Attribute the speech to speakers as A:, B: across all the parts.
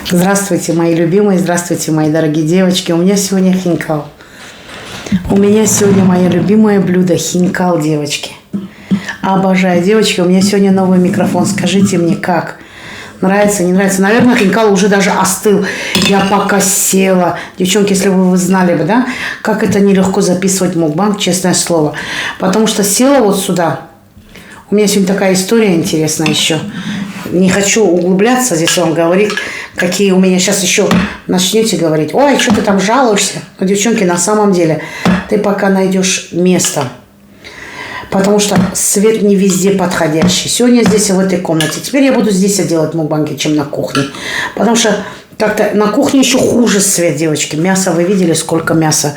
A: Здравствуйте, мои любимые, здравствуйте, мои дорогие девочки. У меня сегодня хинкал. У меня сегодня мое любимое блюдо хинкал, девочки. Обожаю, девочки. У меня сегодня новый микрофон. Скажите мне, как? Нравится, не нравится? Наверное, хинкал уже даже остыл. Я пока села. Девчонки, если бы вы знали бы, да, как это нелегко записывать мукбанг, честное слово. Потому что села вот сюда. У меня сегодня такая история интересная еще. Не хочу углубляться здесь вам говорить, какие у меня сейчас еще начнете говорить. Ой, что ты там жалуешься? Но, девчонки, на самом деле, ты пока найдешь место. Потому что свет не везде подходящий. Сегодня здесь, в этой комнате. Теперь я буду здесь делать мукбанги, чем на кухне. Потому что как-то на кухне еще хуже свет, девочки. Мясо, вы видели, сколько мяса?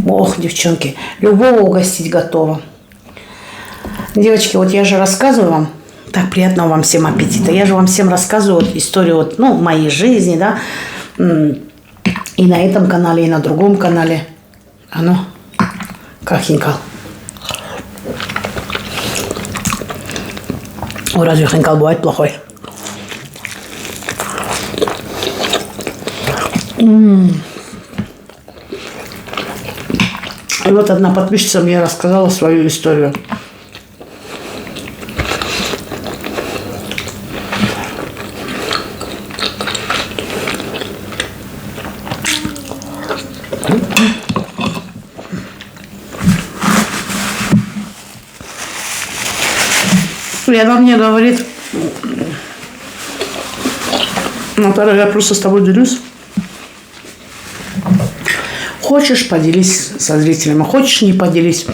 A: Ох, девчонки, любого угостить готово. Девочки, вот я же рассказываю вам. Так, приятного вам всем аппетита. Я же вам всем рассказываю вот историю вот, моей жизни, да. И на этом канале, и на другом канале. А ну, как хинкал. Ой, разве хинкал бывает плохой? И вот одна подписчица мне рассказала свою историю. И она мне говорит: Наталья, я просто с тобой делюсь. Хочешь, поделись со зрителями, хочешь, не поделись.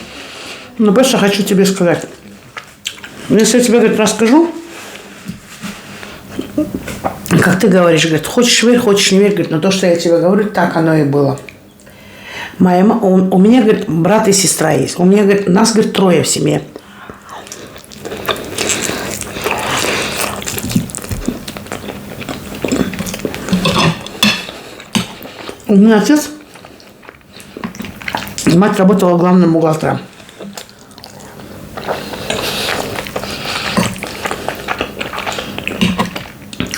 A: Но просто хочу тебе сказать. Если я тебе, говорит, расскажу, как ты говоришь, говорит, хочешь верь, хочешь не верь, говорит, но то, что я тебе говорю, так оно и было. У меня, говорит, брат и сестра есть. У меня, говорит, нас, говорит, 3 в семье. У меня отец и мать работала главным бухгалтером.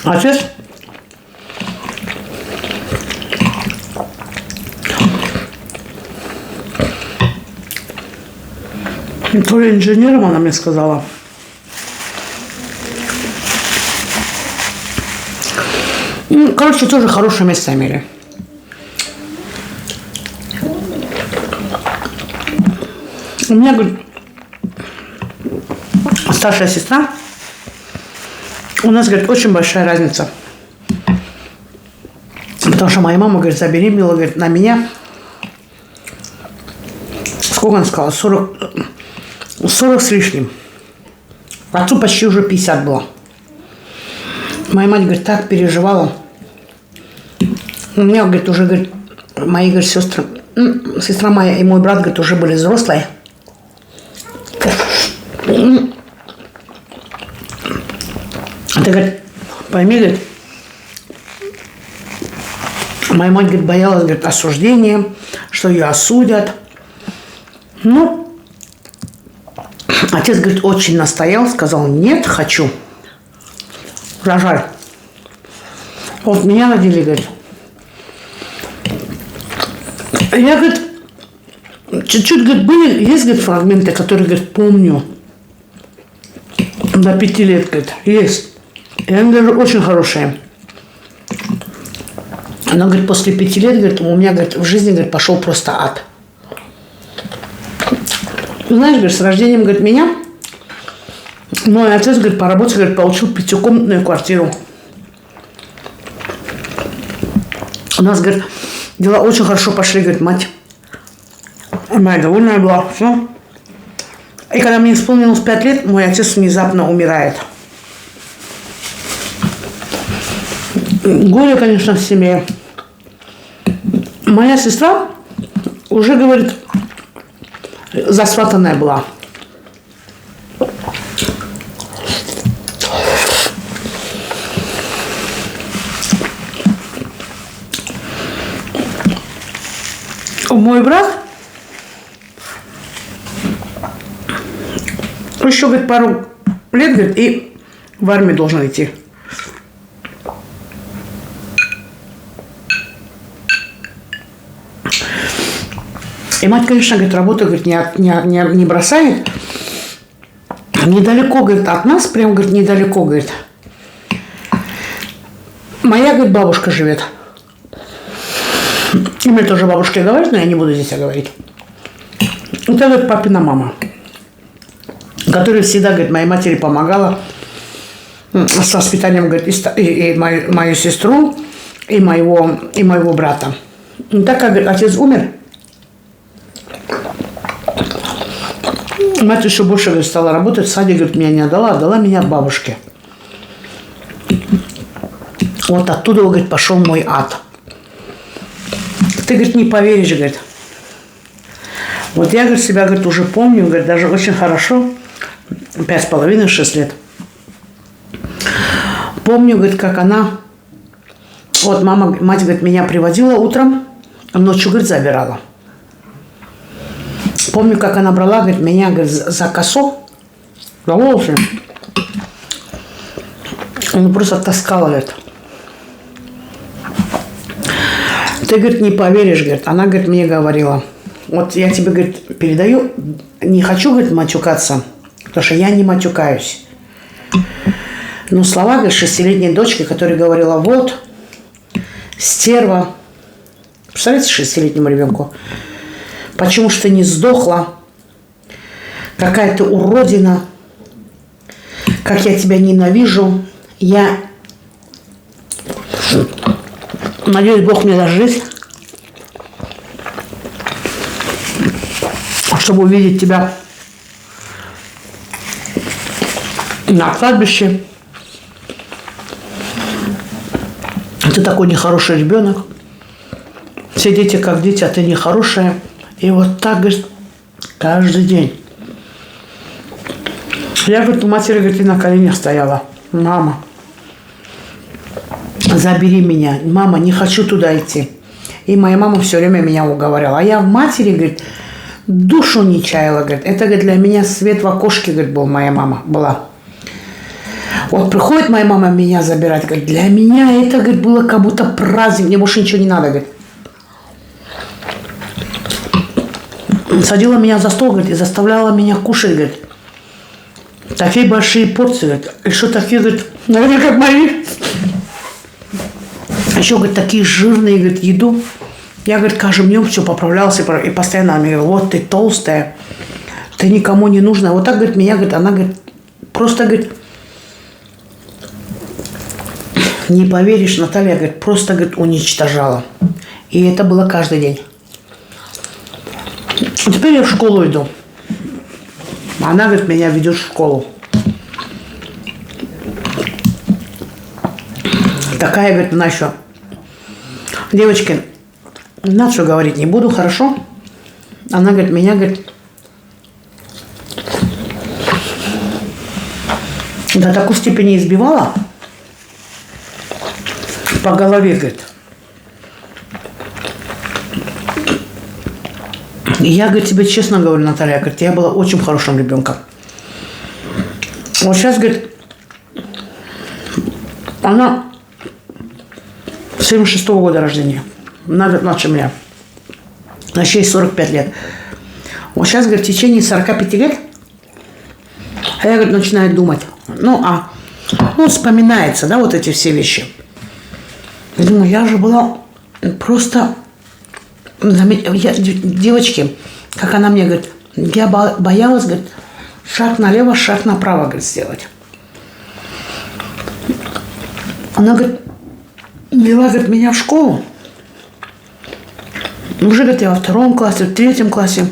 A: Отец то ли инженером, она мне сказала. Короче, тоже хорошее место имели. У меня, говорит, старшая сестра. У нас, говорит, очень большая разница. Потому что моя мама, говорит, забеременела, говорит, на меня. Сколько она сказала? 40 с лишним. Отцу почти уже 50 было. Моя мать, говорит, так переживала. У меня, говорит, уже, говорит, мои, говорит, сестры, сестра моя и мой брат, говорит, уже были взрослые. Ты, говорит, пойми, говорит, моя мать, говорит, боялась, говорит, осуждения, что ее осудят. Ну, отец, говорит, очень настоял, сказал, нет, хочу. Рожай. Вот меня родили, говорит. Я, говорит, чуть-чуть, говорит, были, есть, говорит, фрагменты, которые, говорит, помню. До 5 лет, говорит, есть. И они даже очень хорошие. Но, говорит, после 5 лет, говорит, у меня, говорит, в жизни, говорит, пошел просто ад. Знаешь, говорит, с рождением, говорит, меня мой отец, говорит, по работе, говорит, получил 5-комнатную квартиру. У нас, говорит, дела очень хорошо пошли, говорит, мать. Моя довольная была, все. И когда мне исполнилось 5 лет, мой отец внезапно умирает. Горе, конечно, в семье. Моя сестра уже, говорит, засватанная была. Мой брат еще, говорит, пару лет, говорит, и в армию должен идти. И мать, конечно, говорит, работу, говорит, не бросает. Недалеко, говорит, от нас, прям, говорит, недалеко, говорит. Моя, говорит, бабушка живет. И мне тоже бабушка говорит, но я не буду здесь говорить. Это, говорит, папина мама, которая всегда, говорит, моей матери помогала с воспитанием, говорит, и мою сестру, и моего брата. И так как, говорит, отец умер, мать еще больше, говорит, стала работать, в саде, говорит, меня не отдала меня бабушке. Вот оттуда, говорит, пошел мой ад. Ты, говорит, не поверишь, говорит. Вот я, говорит, себя, говорит, уже помню, говорит, даже очень хорошо, 5,5-6 лет. Помню, говорит, как она, вот мать, говорит, меня приводила утром, ночью, говорит, забирала. Помню, как она брала, говорит, меня, говорит, за косу, за волосы. Она просто таскала, говорит. Ты, говорит, не поверишь, говорит. Она, говорит, мне говорила. Вот я тебе, говорит, передаю, не хочу, говорит, матюкаться, потому что я не матюкаюсь. Но слова, говорит, 6-летней дочки, которая говорила, вот, стерва. Представляете, 6-летнему ребенку? Почему что не сдохла? Какая ты уродина. Как я тебя ненавижу. Я надеюсь, Бог мне даст жизнь, чтобы увидеть тебя на кладбище. Ты такой нехороший ребенок. Все дети как дети, а ты нехорошая. И вот так, говорит, каждый день. Я, говорит, у матери, говорит, и на коленях стояла. Мама, забери меня. Мама, не хочу туда идти. И моя мама все время меня уговаривала. А я в матери, говорит, душу не чаяла, говорит. Это, говорит, для меня свет в окошке, говорит, был моя мама, была. Вот приходит моя мама меня забирать, говорит, для меня это, говорит, было как будто праздник, мне больше ничего не надо, говорит. Садила меня за стол, говорит, и заставляла меня кушать, говорит. Такие большие порции, говорит. Еще такие, говорит, наверное, как мои. Еще, говорит, такие жирные, говорит, еду. Я, говорит, каждым днем все поправлялась и постоянно мне говорила, вот ты толстая, ты никому не нужна. Вот так, говорит, меня, говорит, она, говорит, просто, говорит, не поверишь, Наталья, говорит, просто, говорит, уничтожала. И это было каждый день. Теперь я в школу иду. Она, говорит, меня ведет в школу. Такая, говорит, она еще. Девочки, надо что говорить не буду, хорошо? Она, говорит, меня, говорит, до такой степени избивала по голове, говорит. Я, говорит, тебе честно говорю, Наталья, говорит, я была очень хорошим ребенком. Вот сейчас, говорит, она 76-го года рождения. Она, говорит, младше меня. На 45 лет. Вот сейчас, говорит, в течение 45 лет, а я, говорит, начинаю думать. Вспоминается, да, вот эти все вещи. Я думаю, я же была просто... девочки, как она мне говорит, я боялась, говорит, шаг налево, шаг направо, говорит, сделать. Она, говорит, вела, говорит, меня в школу. Уже, говорит, я во 2 классе, в 3 классе.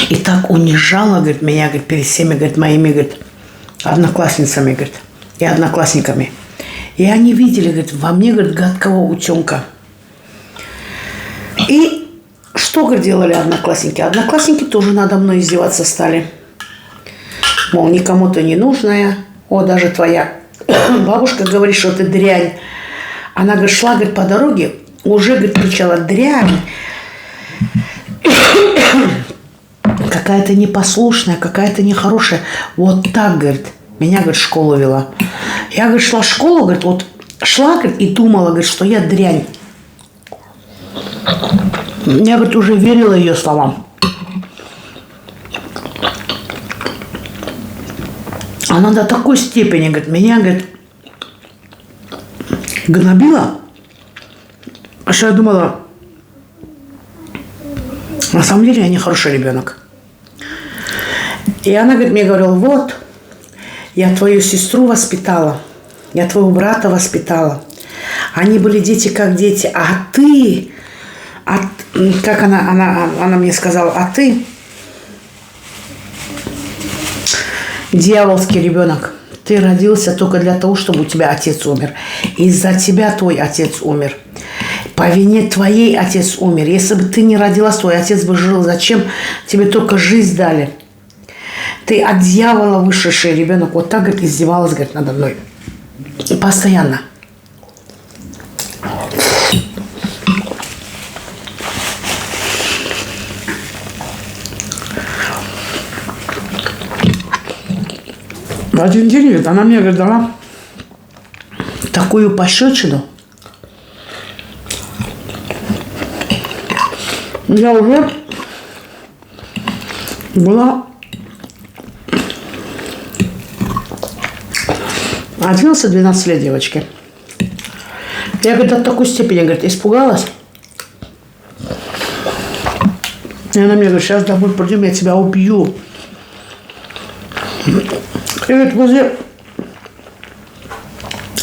A: И так унижала, говорит, меня, говорит, перед всеми, говорит, моими, говорит, одноклассницами, говорит, и одноклассниками. И они видели, говорит, во мне, говорит, гадкого утенка. И что, говорит, делали одноклассники? Одноклассники тоже надо мной издеваться стали. Мол, никому ты не нужная. О, даже твоя бабушка говорит, что ты дрянь. Она, говорит, шла, говорит, по дороге, уже, говорит, кричала, дрянь. Какая-то непослушная, какая-то нехорошая. Вот так, говорит, меня, говорит, в школу вела. Я, говорит, шла в школу, говорит, вот шла, говорит, и думала, говорит, что я дрянь. Я, говорит, уже верила ее словам. Она до такой степени, говорит, меня, говорит, гнобила, что я думала, на самом деле я не хороший ребенок. И она, говорит, мне говорила, вот, я твою сестру воспитала, я твоего брата воспитала. Они были дети как дети, а ты, как она мне сказала, а ты дьявольский ребенок. Ты родился только для того, чтобы у тебя отец умер. Из-за тебя твой отец умер. По вине твоей отец умер. Если бы ты не родилась, твой отец бы жил. Зачем тебе только жизнь дали? Ты от дьявола вышедший ребенок. Вот так, говорит, издевалась, говорит, надо мной. И постоянно. В один день, говорит, она мне, говорит, дала такую пощечину. Я уже была 11-12 лет девочки. Я, говорит, до такой степени, говорит, испугалась. И она мне говорит, сейчас домой пойдем, я тебя убью. И, говорит, возле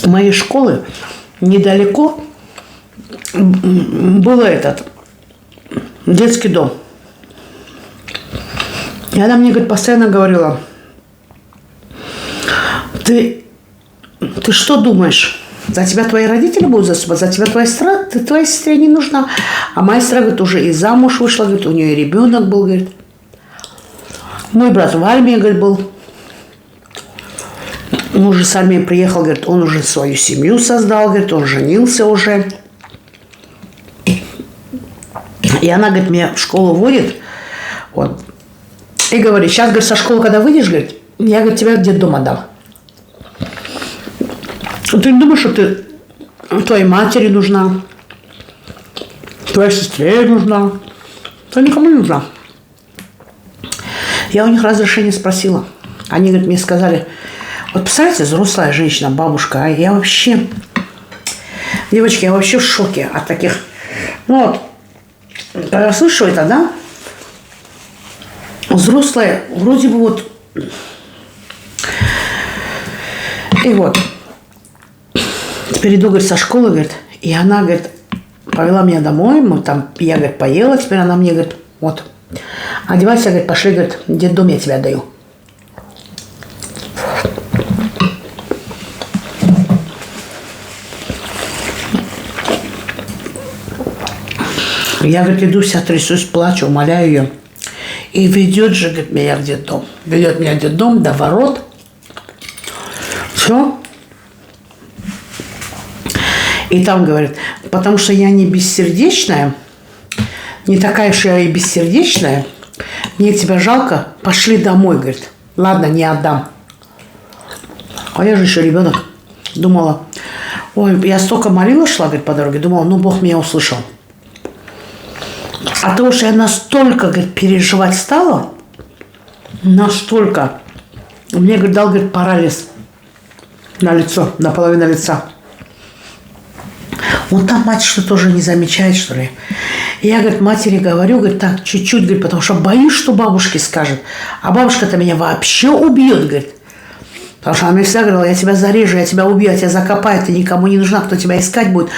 A: моей школы недалеко был этот детский дом. И она мне, говорит, постоянно говорила, ты что думаешь? За тебя твои родители будут заступать, за тебя твоя сестра, ты твоей сестре не нужна. А моя сестра, говорит, уже и замуж вышла, говорит, у нее и ребенок был, говорит. Мой брат в армии, говорит, был. Он уже с армии приехал, говорит, он уже свою семью создал, говорит, он женился уже. И она, говорит, меня в школу водит, вот, и говорит, сейчас, говорит, со школы, когда выйдешь, говорит, я, говорит, тебя в детдом отдам. Ты не думаешь, что ты твоей матери нужна, твоей сестре нужна, ты никому не нужна. Я у них разрешение спросила. Они, говорит, мне сказали, вот представляете, взрослая женщина, бабушка, а я вообще, девочки, я вообще в шоке от таких, ну вот, когда я слышу это, да, взрослая, вроде бы вот, и вот, теперь иду, говорит, со школы, говорит, и она, говорит, повела меня домой, мы там, я, говорит, поела, теперь она мне, говорит, вот, одевайся, говорит, пошли, говорит, в детдом я тебя отдаю. Я, говорит, иду, вся трясусь, плачу, умоляю ее. И ведет же, говорит, меня в детдом. Ведет меня в детдом до ворот. Все. И там, говорит, потому что я не бессердечная, не такая, что я и бессердечная, мне тебя жалко, пошли домой, говорит. Ладно, не отдам. А я же еще ребенок. Думала, ой, я столько молилась, шла, говорит, по дороге, думала, ну, Бог меня услышал. От того, что я настолько, говорит, переживать стала, настолько, мне, говорит, дал, говорит, парализ на лицо, на половину лица. Вот там мать что тоже не замечает, что ли. И я, говорит, матери говорю, говорит, так, чуть-чуть, говорит, потому что боюсь, что бабушке скажет. А бабушка-то меня вообще убьет, говорит. Потому что она мне всегда говорила, я тебя зарежу, я тебя убью, я тебя закопаю, ты никому не нужна, кто тебя искать будет.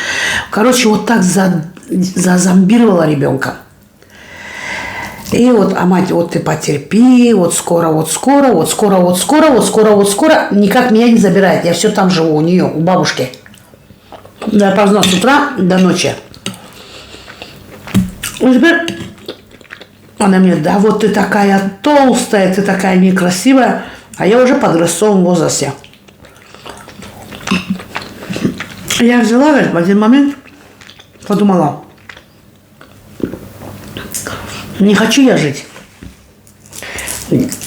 A: Короче, вот так зазомбировала ребенка. И вот, а мать, вот ты потерпи, вот скоро, вот скоро, вот скоро, вот скоро, вот скоро, вот скоро. Никак меня не забирает, я все там живу у нее, у бабушки. Я поздно с утра до ночи. И теперь она мне, да вот ты такая толстая, ты такая некрасивая, а я уже в подростковом возрасте. Я взяла, говорит, в один момент подумала, не хочу я жить.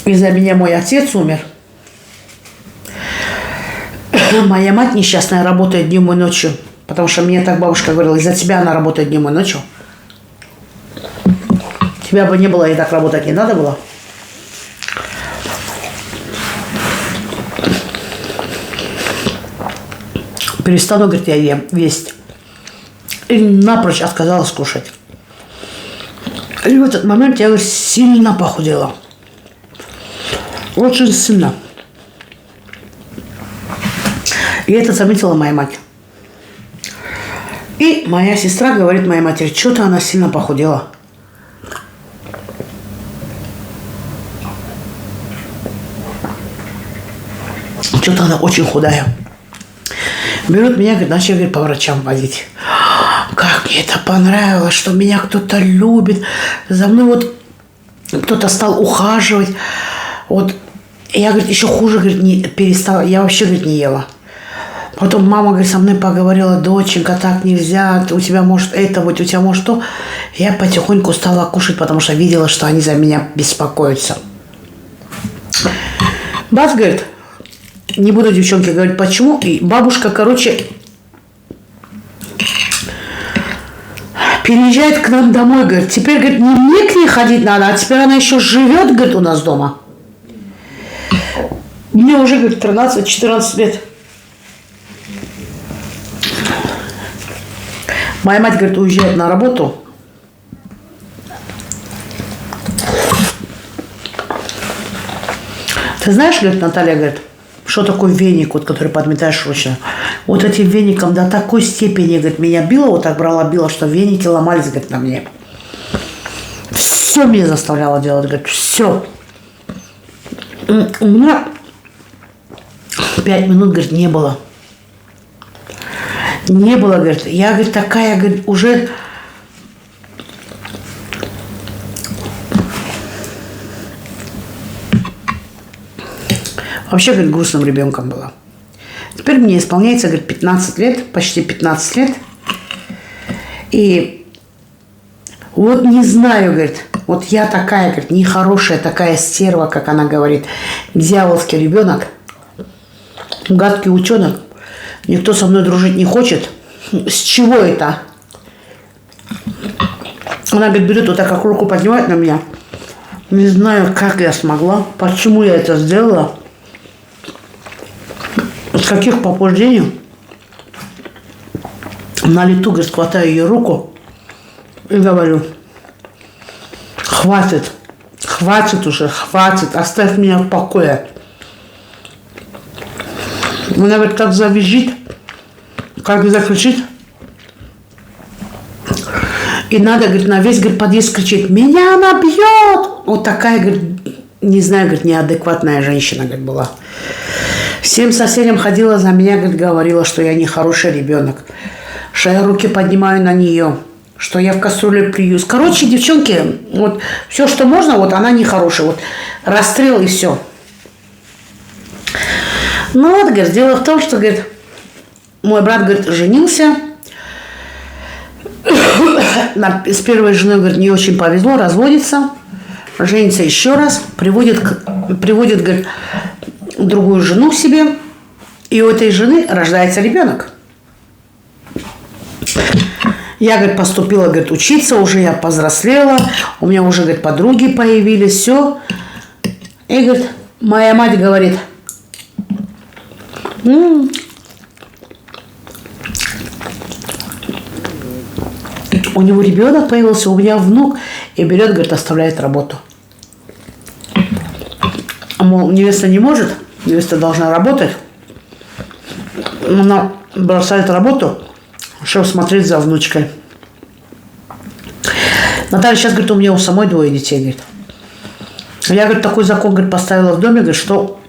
A: Из-за меня мой отец умер. Моя мать несчастная работает днем и ночью. Потому что мне так бабушка говорила, из-за тебя она работает днем и ночью. Тебя бы не было, и так работать не надо было. Перестану, говорит, я ем есть. И напрочь отказалась кушать. И в этот момент я, говорит, сильно похудела. Очень сильно. И это заметила моя мать. И моя сестра говорит моей матери, что-то она сильно похудела. Что-то она очень худая. Берут меня, говорит, начали, говорит, по врачам водить. Как мне это понравилось, что меня кто-то любит. За мной вот кто-то стал ухаживать. Вот. Я, говорит, еще хуже, говорит, не перестала. Я вообще, говорит, не ела. Потом мама, говорит, со мной поговорила, доченька, так нельзя, у тебя может это быть, у тебя может то. Я потихоньку стала кушать, потому что видела, что они за меня беспокоятся. Бац, говорит, не буду, девчонки, говорить, почему. И бабушка, короче, переезжает к нам домой, говорит. Теперь, говорит, не мне к ней ходить надо, а теперь она еще живет, говорит, у нас дома. Мне уже, говорит, 13-14 лет. Моя мать, говорит, уезжает на работу. Ты знаешь, говорит, Наталья, говорит, что такое веник, вот, который подметаешь ручно? Вот этим веником до такой степени, говорит, меня било, вот так била, что веники ломались, говорит, на мне. Все меня заставляло делать, говорит, все. У меня 5 минут, говорит, не было. Не было, говорит. Я, говорит, такая, говорит, уже... Вообще, говорит, грустным ребенком была. Теперь мне исполняется, говорит, 15 лет, почти 15 лет. И вот не знаю, говорит, вот я такая, говорит, нехорошая, такая стерва, как она говорит, дьяволский ребенок, гадкий утенок. Никто со мной дружить не хочет. С чего это? Она, говорит, берет вот так, как руку поднимает на меня. Не знаю, как я смогла, почему я это сделала, с каких побуждений. На лету, говорит, хватаю ее руку и говорю, хватит, хватит уже, хватит, оставь меня в покое. Она, говорит, как завизжит, как закричит. И надо, говорит, на весь, говорит, подъезд кричит, меня она бьет. Вот такая, говорит, не знаю, говорит, неадекватная женщина, говорит, была. Всем соседям ходила за меня, говорит, говорила, что я нехороший ребенок, что я руки поднимаю на нее, что я в кастрюле плююсь. Короче, девчонки, вот все, что можно, вот она нехорошая. Вот расстрел и все. Ну вот, говорит, дело в том, что, говорит, мой брат, говорит, женился. С первой женой, говорит, не очень повезло, разводится. Женится еще раз, приводит, говорит, другую жену к себе. И у этой жены рождается ребенок. Я, говорит, поступила, говорит, учиться, уже я повзрослела. У меня уже, говорит, подруги появились, все. И, говорит, моя мать говорит, у него ребенок появился, у меня внук. И берет, говорит, оставляет работу. Мол, невеста не может, невеста должна работать. Она бросает работу, чтобы смотреть за внучкой. Наталья, сейчас, говорит, у меня у самой 2 детей, говорит. Я, говорит, такой закон, говорит, поставила в доме, говорит, что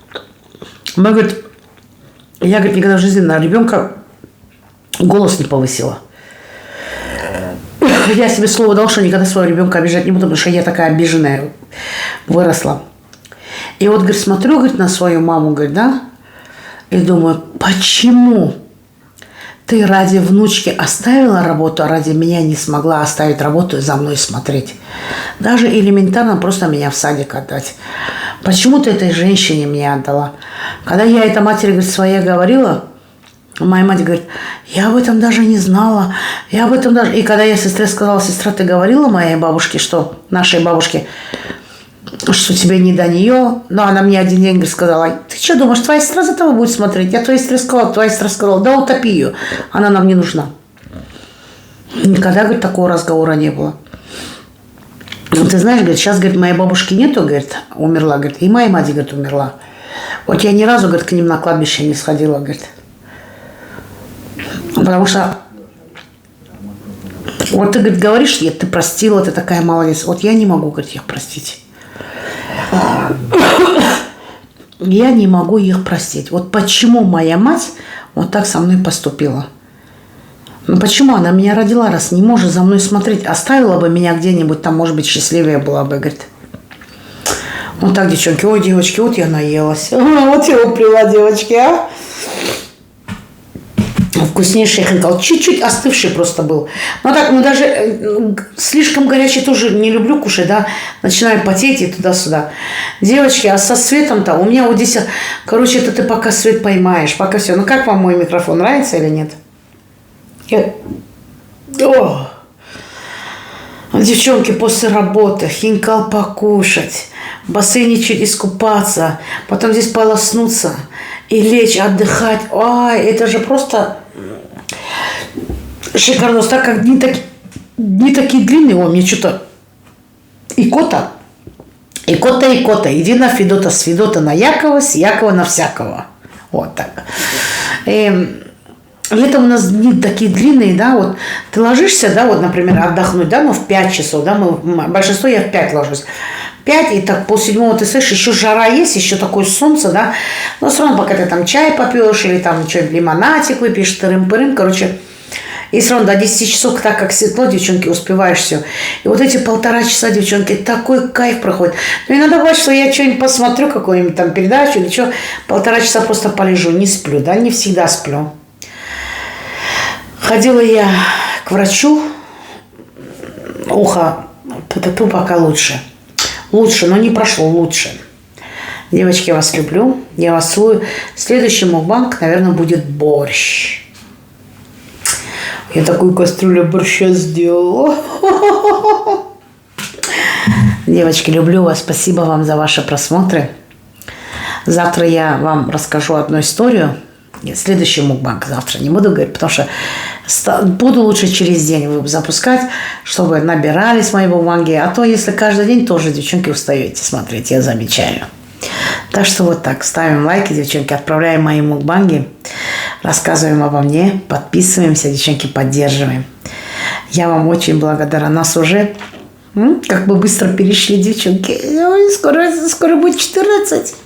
A: мы, говорит, я, говорит, никогда в жизни на ребенка голос не повысила. Я себе слово дал, что никогда своего ребенка обижать не буду, потому что я такая обиженная выросла. И вот, говорит, смотрю, говорит, на свою маму, говорит, да, и думаю, почему ты ради внучки оставила работу, а ради меня не смогла оставить работу и за мной смотреть? Даже элементарно просто меня в садик отдать. Почему ты этой женщине мне отдала? Когда я это матери, говорит, своей говорила, Моя мать говорит, я об этом даже не знала. Я об этом даже... И когда я сестре сказала, сестра, ты говорила моей бабушке, что... Нашей бабушке, что тебе не до нее. Но она мне один день сказала, ты что думаешь, твоя сестра за тобой будет смотреть? Я твоей сестре сказала, твоя сестра сказала, да утопи ее. Она нам не нужна. Никогда, говорит, такого разговора не было. Ну, ты знаешь, говорит, сейчас, говорит, моей бабушки нету, говорит, умерла, говорит, и моя мать, говорит, умерла. Вот я ни разу, говорит, к ним на кладбище не сходила, говорит. Потому что вот ты, говорит, говоришь, ты простила, ты такая молодец. Вот я не могу, говорит, их простить. Я не могу их простить. Вот почему моя мать вот так со мной поступила? Ну почему она меня родила, раз не может за мной смотреть? Оставила бы меня где-нибудь, там, может быть, счастливее была бы, говорит. Вот так, девчонки, ой, девочки, вот я наелась. Вот я уплела, девочки, а. Вкуснейший хинкал. Чуть-чуть остывший просто был. Ну так, ну даже слишком горячий тоже не люблю кушать, да. Начинаю потеть и туда-сюда. Девочки, а со светом-то у меня вот здесь, короче, это ты пока свет поймаешь, пока все. Ну как вам мой микрофон, нравится или нет? О! Девчонки, после работы хинкал покушать, в бассейне чуть искупаться, потом здесь полоснуться и лечь, отдыхать. Ой, это же просто шикарно. Так как не такие длинные, о, мне что-то икота. Иди на Федота, с Федота на Якова, с Якова на всякого. Вот так. Летом у нас дни такие длинные, да, вот ты ложишься, да, вот, например, отдохнуть, да, ну, в 5 часов, да, большинство я в 5 ложусь. 5, и так полседьмого ты слышишь, еще жара есть, еще такое солнце, да, но все равно, пока ты там чай попьешь или там что-нибудь лимонадик выпьешь, тырым-пырым, короче, и все равно до 10 часов, так как светло, девчонки, успеваешь все. И вот эти 1,5 часа, девчонки, такой кайф проходит. Но иногда бывает, что я что-нибудь посмотрю, какую-нибудь там передачу или что, 1,5 часа просто полежу, не сплю, да, не всегда сплю. Ходила я к врачу, ухо пока лучше. Лучше, но не прошло, лучше. Девочки, я вас люблю, я вас целую. Следующий мукбанг, наверное, будет борщ. Я такую кастрюлю борща сделала. Девочки, люблю вас, спасибо вам за ваши просмотры. Завтра я вам расскажу одну историю. Следующий мукбанг завтра не буду говорить, потому что буду лучше через день запускать, чтобы набирались мои мукбанги. А то, если каждый день, тоже, девчонки, устаете смотреть, я замечаю. Так что вот так, ставим лайки, девчонки, отправляем мои мукбанги, рассказываем обо мне, подписываемся, девчонки, поддерживаем. Я вам очень благодарна. Нас уже как бы быстро перешли, девчонки. Скоро будет 14.